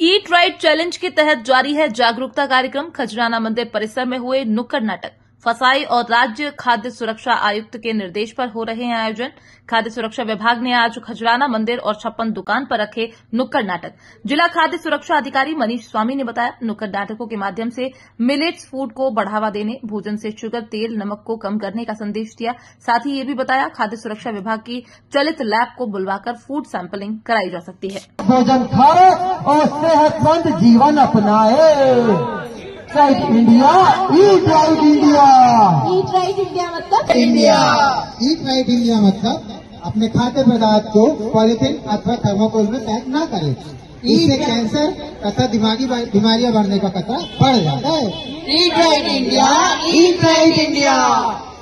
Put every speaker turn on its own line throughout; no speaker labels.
Eat right challenge के तहत जारी है जागरूकता कार्यक्रम। खजराना मंदिर परिसर में हुए नुक्कड़ नाटक। फसाई और राज्य खाद्य सुरक्षा आयुक्त के निर्देश पर हो रहे हैं आयोजन। खाद्य सुरक्षा विभाग ने आज खजराना मंदिर और 56 दुकान पर रखे नुक्कड़ नाटक। जिला खाद्य सुरक्षा अधिकारी मनीष स्वामी ने बताया, नुक्कड़ नाटकों के माध्यम से मिलेट्स फूड को बढ़ावा देने, भोजन से शुगर, तेल, नमक को कम करने का संदेश दिया। साथ ही ये भी बताया, खाद्य सुरक्षा विभाग की चलित लैब को बुलवाकर फूड सैंपलिंग कराई जा सकती है।
भोजन खाए और सेहतमंद जीवन अपनाए। Right India, eat right India.
Eat right India मतलब
इंडिया। ईट राइट इंडिया मतलब अपने खाद्य पदार्थ को पॉलिथीन अथवा थर्मोकोल में पैक न करें। इससे कैंसर तथा दिमागी बीमारियां बढ़ने का खतरा बढ़ जाता है।
Eat right India, eat right India.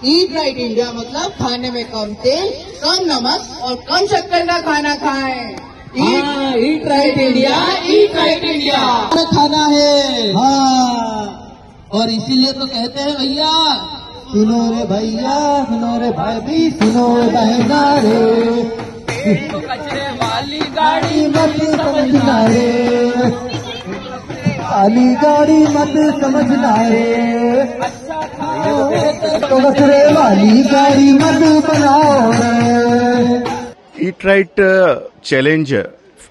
Eat right India मतलब खाने में कम तेल, कम नमक और कम शक्कर का खाना खाएं।
Eat right India, eat right India खाना है। हाँ, और इसीलिए तो कहते हैं भैया, सुनो रे भैया, सुनो रे भाई, सुनो बहना रे,
कचरे वाली गाड़ी
मत समझना रे, वाली गाड़ी मत समझना रे, तो कचरे वाली गाड़ी मत बनाओ रे।
ईट राइट चैलेंज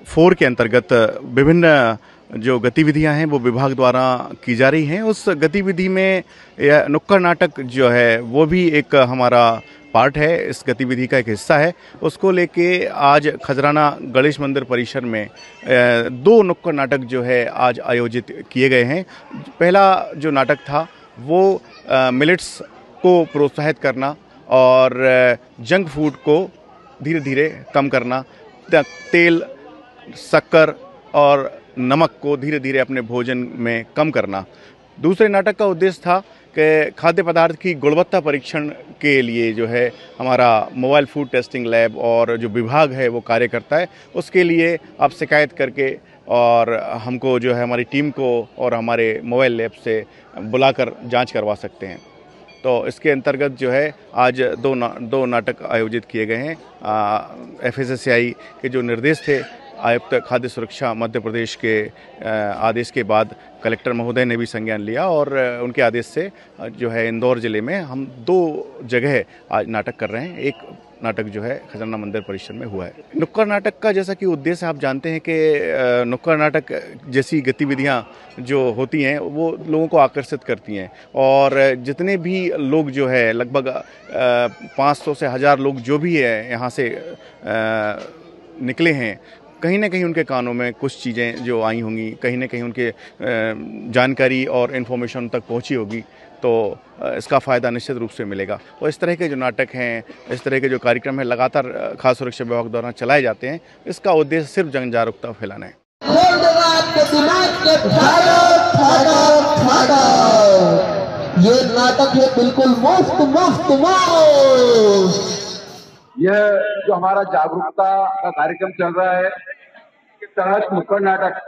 4 के अंतर्गत विभिन्न जो गतिविधियां हैं वो विभाग द्वारा की जा रही हैं। उस गतिविधि में नुक्कड़ नाटक जो है वो भी एक हमारा पार्ट है, इस गतिविधि का एक हिस्सा है। उसको लेके आज खजराना गणेश मंदिर परिसर में 2 नुक्कड़ नाटक जो है आज आयोजित किए गए हैं। पहला जो नाटक था वो मिलेट्स को प्रोत्साहित करना और जंक फूड को धीरे धीरे कम करना, तेल, शक्कर और नमक को धीरे धीरे अपने भोजन में कम करना। दूसरे नाटक का उद्देश्य था कि खाद्य पदार्थ की गुणवत्ता परीक्षण के लिए जो है हमारा मोबाइल फूड टेस्टिंग लैब और जो विभाग है वो कार्य करता है। उसके लिए आप शिकायत करके और हमको जो है हमारी टीम को और हमारे मोबाइल लैब से बुलाकर जांच करवा सकते हैं। तो इसके अंतर्गत जो है आज दो नाटक आयोजित किए गए हैं। FSSAI के जो निर्देश थे, आयुक्त खाद्य सुरक्षा मध्य प्रदेश के आदेश के बाद कलेक्टर महोदय ने भी संज्ञान लिया और उनके आदेश से जो है इंदौर जिले में हम 2 जगह आज नाटक कर रहे हैं। एक नाटक जो है खजराना मंदिर परिसर में हुआ है। नुक्कड़ नाटक का जैसा कि उद्देश्य आप जानते हैं कि नुक्कड़ नाटक जैसी गतिविधियां जो होती हैं वो लोगों को आकर्षित करती हैं और जितने भी लोग जो है लगभग 500 से 1000 लोग जो भी है यहाँ से निकले हैं, कहीं ना कहीं उनके कानों में कुछ चीज़ें जो आई होंगी, कहीं ना कहीं उनके जानकारी और इन्फॉर्मेशन तक पहुंची होगी, तो इसका फ़ायदा निश्चित रूप से मिलेगा। और इस तरह के जो नाटक हैं, इस तरह के जो कार्यक्रम हैं लगातार खाद्य सुरक्षा विभाग द्वारा चलाए जाते हैं। इसका उद्देश्य सिर्फ जन जागरूकता फैलाना है।
ये नाटक है बिल्कुल मुफ्त।
यह जो हमारा जागरूकता का कार्यक्रम चल रहा है के तहत नुक्कड़ नाटक,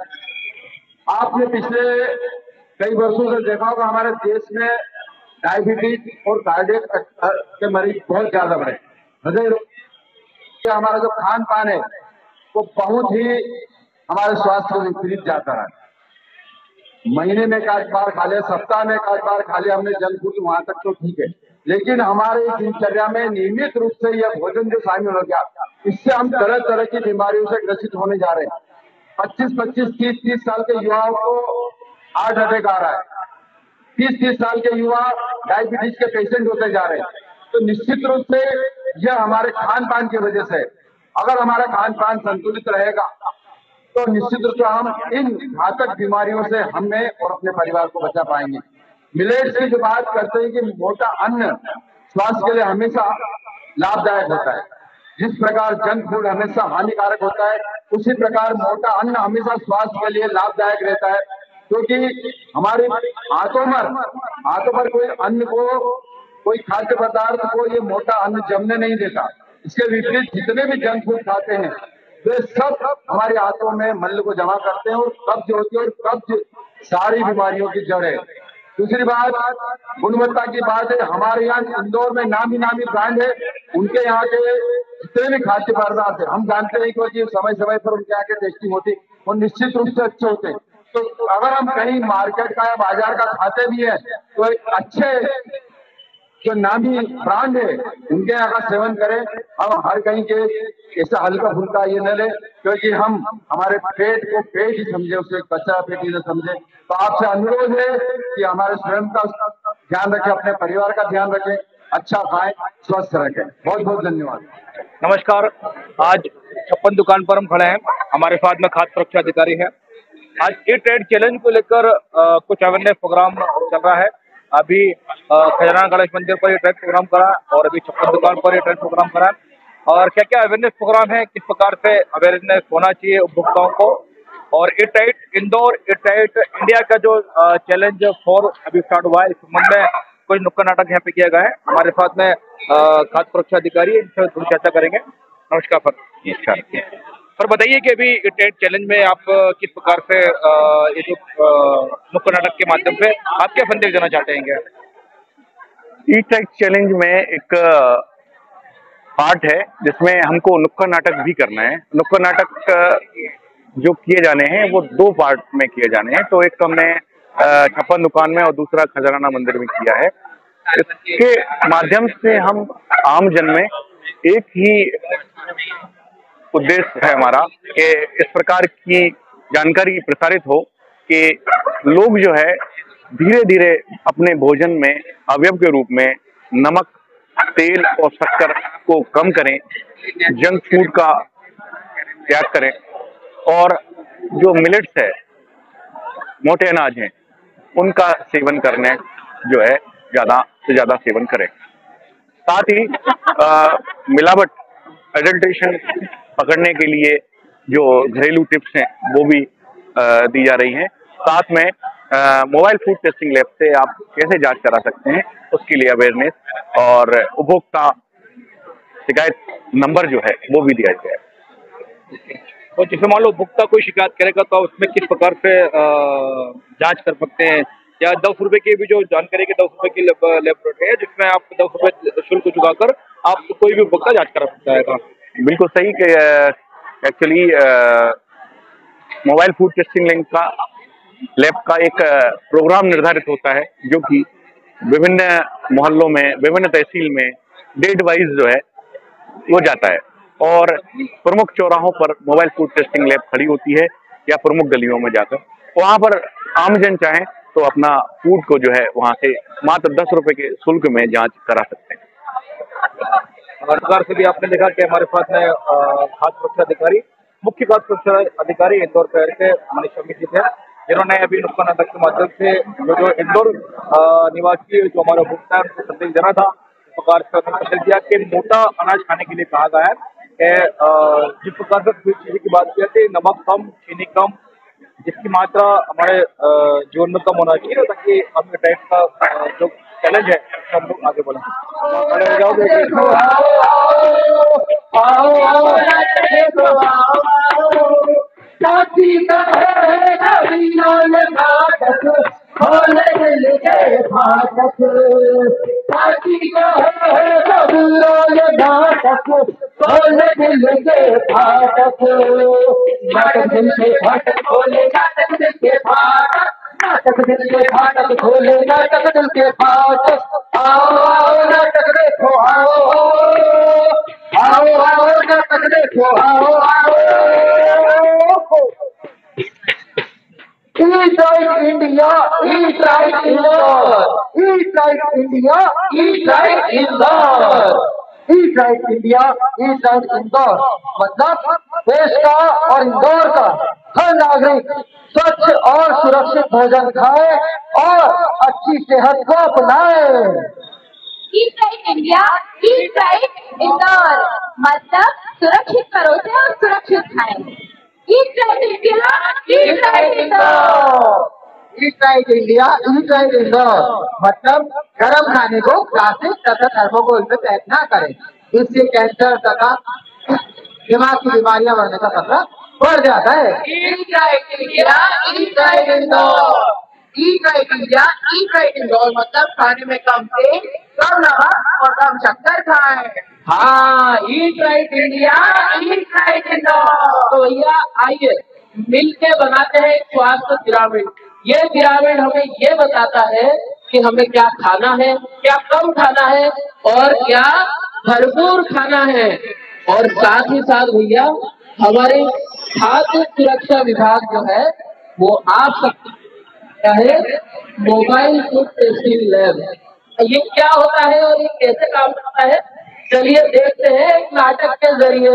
आपने पिछले कई वर्षों से देखा होगा हमारे देश में डायबिटीज और कार्डियक के मरीज बहुत ज्यादा बढ़े। हृदय रोग, हमारा जो खान पान है वो बहुत ही हमारे स्वास्थ्य को विपरीत जाता है। महीने में 1 बार खा ले, सप्ताह में 1 बार खा ले हमने जंक फूड, वहां तक तो ठीक है, लेकिन हमारे दिनचर्या में नियमित रूप से यह भोजन जो शामिल हो गया, इससे हम तरह तरह की बीमारियों से ग्रसित होने जा रहे हैं। 25-25, 30-30 साल के युवाओं को हार्ट अटैक आ रहा है, 30-30 साल के युवा डायबिटीज के पेशेंट होते जा रहे हैं। तो निश्चित रूप से यह हमारे खान पान की वजह से, अगर हमारा खान पान संतुलित रहेगा तो निश्चित रूप से हम इन घातक बीमारियों से हमें और अपने परिवार को बचा पाएंगे। मिलेट्स की जो बात करते हैं कि मोटा अन्न स्वास्थ्य के लिए हमेशा लाभदायक होता है, जिस प्रकार जंक फूड हमेशा हानिकारक होता है, उसी प्रकार मोटा अन्न हमेशा स्वास्थ्य के लिए लाभदायक रहता है, क्योंकि हमारे हाथों पर कोई अन्न को, कोई खाद्य पदार्थ को ये मोटा अन्न जमने नहीं देता। इसके विपरीत जितने भी जंक फूड खाते हैं वे सब हमारे हाथों में मल को जमा करते हैं और कब्ज होती है, और कब्ज सारी बीमारियों की जड़ है। दूसरी बात, गुणवत्ता की बात है। हमारे यहाँ इंदौर में नामी ब्रांड है, उनके यहाँ के जितने भी खाद्य पदार्थ है, हम जानते हैं कि समय समय पर उनके आगे टेस्टिंग होती, वो निश्चित रूप से अच्छे होते हैं। तो अगर हम कहीं मार्केट का या बाजार का खाते भी है तो एक अच्छे जो नामी ब्रांड है उनके यहाँ का सेवन करें। हम हर कहीं के ऐसा हल्का फुल्का ये न ले, क्योंकि हम हमारे पेट को पेट ही समझे, उसे कचरा पेट ही न समझे। तो आपसे अनुरोध है कि हमारे स्वयं का ध्यान रखें, अपने परिवार का ध्यान रखें, अच्छा खाएं, स्वस्थ रखें। बहुत बहुत धन्यवाद।
नमस्कार। आज 56 दुकान पर हम खड़े हैं, हमारे साथ में खाद्य सुरक्षा अधिकारी है। आज ई ट्रेड चैलेंज को लेकर कुछ अवेयरनेस प्रोग्राम चल रहा है। अभी खजराना गणेश मंदिर पर ये ट्रेड प्रोग्राम करा और अभी 56 दुकान पर ये ट्रेड प्रोग्राम करा। और क्या क्या अवेयरनेस प्रोग्राम है, किस प्रकार से अवेयरनेस होना चाहिए उपभोक्ताओं को। और eat right Indore, eat right India का जो चैलेंज 4 अभी स्टार्ट हुआ है, इस संबंध में कुछ नुक्कड़ नाटक यहाँ पे किया गया है। हमारे साथ में खाद्य सुरक्षा अधिकारी, इनसे थोड़ी चर्चा करेंगे। नमस्कार सर, बताइए कि अभी ईट राइट चैलेंज में आप किस प्रकार से ये जो नुक्कड़ नाटक के माध्यम से आप क्या संदेश देना चाहते हैं?
ईट राइट चैलेंज में एक पार्ट है जिसमें हमको नुक्कड़ नाटक भी करना है। नुक्कड़ नाटक जो किए जाने हैं वो 2 पार्ट में किए जाने हैं। तो एक तो हमने 56 दुकान में और दूसरा खजराना मंदिर में किया है। इसके माध्यम से हम आम जन में एक ही उद्देश्य है हमारा कि इस प्रकार की जानकारी प्रसारित हो कि लोग जो है धीरे धीरे अपने भोजन में अवयव के रूप में नमक, तेल और शक्कर को कम करें, जंक फूड का त्याग करें और जो मिलेट्स है, मोटे अनाज हैं, उनका सेवन करने जो है ज्यादा से ज्यादा सेवन करें। साथ ही मिलावट, एडल्ट्रेशन पकड़ने के लिए जो घरेलू टिप्स हैं वो भी दी जा रही हैं। साथ में मोबाइल फूड टेस्टिंग लैब से आप कैसे जांच करा सकते हैं उसके लिए अवेयरनेस और उपभोक्ता शिकायत नंबर जो है वो भी दिया गया है।
और जैसे मान लो उपभोक्ता कोई शिकायत करेगा तो उसमें किस प्रकार से जांच कर सकते हैं? या 10 रुपए की भी जो जानकारी के 10 रुपए की लेबोरेटरी है जिसमें आप 10 रुपए शुल्क चुकाकर आप कोई भी उपभोक्ता जांच करा सकता है?
बिल्कुल सही कि actually mobile food testing lab का एक प्रोग्राम निर्धारित होता है जो कि विभिन्न मोहल्लों में, विभिन्न तहसील में डेट वाइज जो है वो जाता है और प्रमुख चौराहों पर मोबाइल फूड टेस्टिंग लैब खड़ी होती है या प्रमुख गलियों में जाकर वहां पर आमजन चाहे तो अपना फूड को जो है वहां से मात्र 10 रुपए के शुल्क में जांच करा सकते हैं।
सरकार से भी आपने देखा कि हमारे पास में खाद्य सुरक्षा अधिकारी, मुख्य खाद्य सुरक्षा अधिकारी इंदौर शहर के मनीष अमित जी थे, जिन्होंने अभी नुक्कड़ नाटक के माध्यम से जो इंदौर निवासी जो हमारा उपभोक्ता है उनको संदेश देना था, इस प्रकार से संदेश दिया कि मोटा अनाज खाने के लिए कहा गया है कि जिस प्रकार से स्वीट चीज़ की बात की थी, नमक कम, चीनी कम, जिसकी मात्रा हमारे जीवन में कम होना चाहिए ताकि हम डाइट का जो चैलेंज है हम लोग आगे बढ़ें।
नाटक दिल के फाटक खोले, नाटक दिल के फाटक, आओ नाटक देखो, आओ आओ आओ नाटक देखो, आओ आओ। Eat right India, eat right Indore, eat right India, eat right Indore, eat right India, eat right Indore. मतलब देश का और इंदौर का हर नागरिक स्वच्छ और सुरक्षित भोजन खाए और अच्छी सेहत को अपनाए।
Eat right India, eat right Indore, मतलब सुरक्षित परोसे और सुरक्षित खाएं। Eat right India, eat right Indore,
eat right India, eat right Indore, मतलब गर्म खाने को प्लास्टिक तथा थर्मोकोल में पैक न करें, इससे कैंसर तथा दिमाग की बीमारियां बढ़ने का खतरा बढ़ जाता है।
Eat right India, eat right Indore, eat right India, eat right Indore, मतलब खाने में कम तेल, कम नमक और कम शक्कर खाएं। हाँ, eat right India, eat right Indore. तो भैया आइए मिलके बनाते हैं एक स्वास्थ्य पिरामिड। ये पिरामिड हमें ये बताता है कि हमें क्या खाना है, क्या कम खाना है और क्या भरपूर खाना है। और साथ ही साथ भैया हमारे खाद्य सुरक्षा विभाग जो है वो आप सबका है मोबाइल फूड टेस्टिंग लैब। ये क्या होता है और ये कैसे काम करता है, चलिए देखते हैं एक नाटक के जरिए।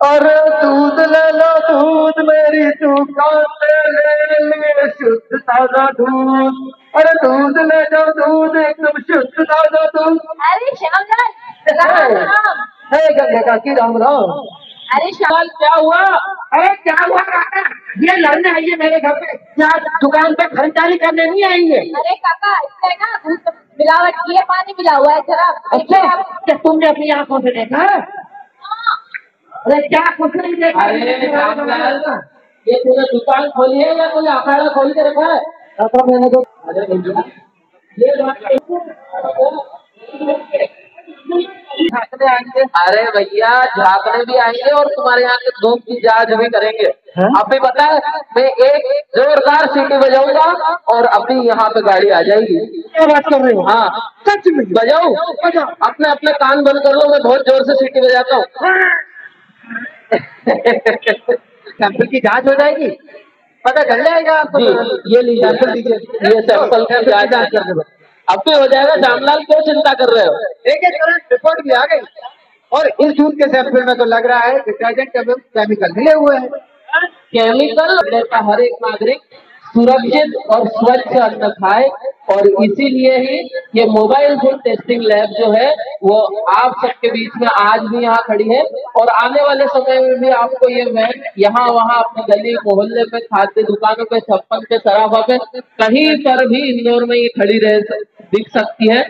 अरे दूध ले लो दूध मेरी दुकान से ले ले शुद्ध ताजा दूध। अरे दूध ले लो दूध एकदम शुद्ध ताजा दूध।
अरे श्यामलाल राम राम।
हे गंगा काकी राम राम।
अरे श्यामलाल
क्या हुआ? अरे क्या हुआ काका? ये लड़ने आइए मेरे घर पे, क्या दुकान पे खरीदारी करने नहीं आएंगे?
अरे काका इसमें ना दूध मिलावट की है, पानी मिला हुआ है जरा।
अच्छा, क्या तुमने अपनी आंखों से देखा? अरे क्या कुछ नहीं देखा? अरे ये तूने दुकान खोली है या कोई अखाड़ा खोल के रखा है? रखा मैंने तो। अरे भैया झांकने भी आएंगे और तुम्हारे यहाँ के दूध की जांच भी करेंगे। अभी पता है मैं एक जोरदार सीटी बजाऊंगा और अभी यहाँ पे गाड़ी आ जाएगी। क्या बात कर रहे हो? हाँ सच में बजाऊं? अपने अपने कान बंद कर लो, मैं बहुत जोर से सीटी बजाता हूँ। सैंपल की जांच हो जाएगी, पता चल जाएगा आपको। ये लीजिए सैंपल दीजिए, ये सैंपल की जांच कर दो। अब भी हो जाएगा। श्यामलाल क्यों चिंता कर रहे हो? एक तुरंत रिपोर्ट भी आ गई और इस दूध के सैंपल में तो लग रहा है डिटर्जेंट एवं केमिकल मिले हुए हैं। केमिकल लेता हर एक नागरिक सुरक्षित और स्वच्छ अन्न खाए और इसीलिए ही ये मोबाइल फूड टेस्टिंग लैब जो है वो आप सबके बीच में आज भी यहाँ खड़ी है और आने वाले समय में भी आपको ये वैन यहाँ वहाँ अपने गली मोहल्ले पे, खाद्य दुकानों पे, छप्पन पे, सराफा पे, कहीं पर भी इंदौर में ये खड़ी रह दिख सकती है।